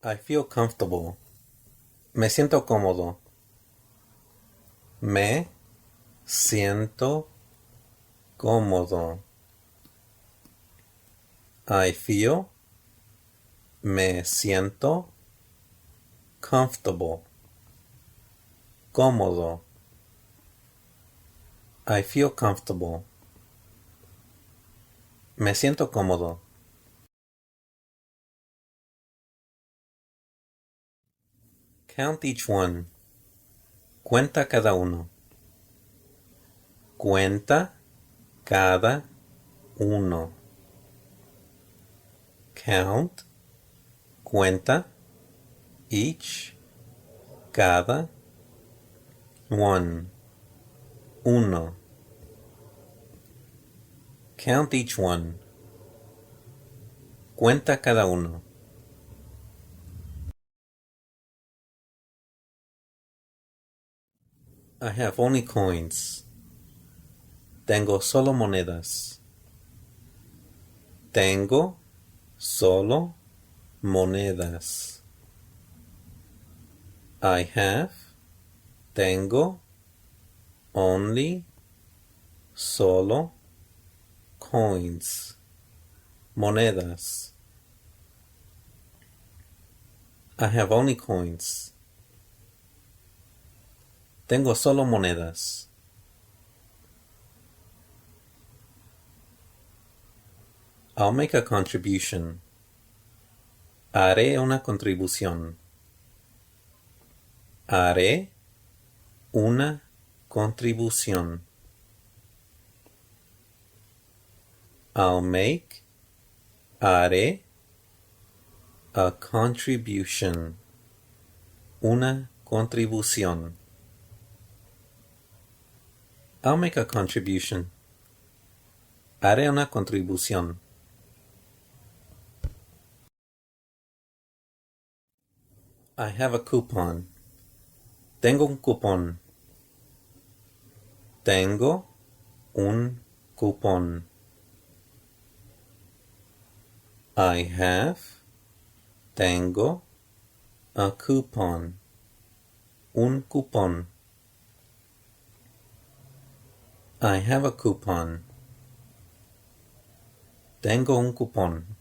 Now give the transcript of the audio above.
I feel comfortable. Me siento cómodo. Me siento cómodo. I feel. Me siento comfortable. Cómodo. I feel comfortable. Me siento cómodo. Count each one. Cuenta cada uno. Cuenta cada uno. Count. Cuenta. Each. Cada. One. Uno. Count each one. Cuenta cada uno. I have only coins. Tengo solo monedas. Tengo solo monedas. I have. Tengo. Only. Solo. Coins. Monedas. I have only coins. Tengo solo monedas. I'll make a contribution. Haré una contribución. Haré una contribución. I'll make. Haré. A contribution. Una contribución. I'll make a contribution. Haré una contribución. I have a coupon. Tengo un cupón. Tengo un cupón. I have. Tengo. A coupon. Un cupón. I have a coupon. Tengo un cupón.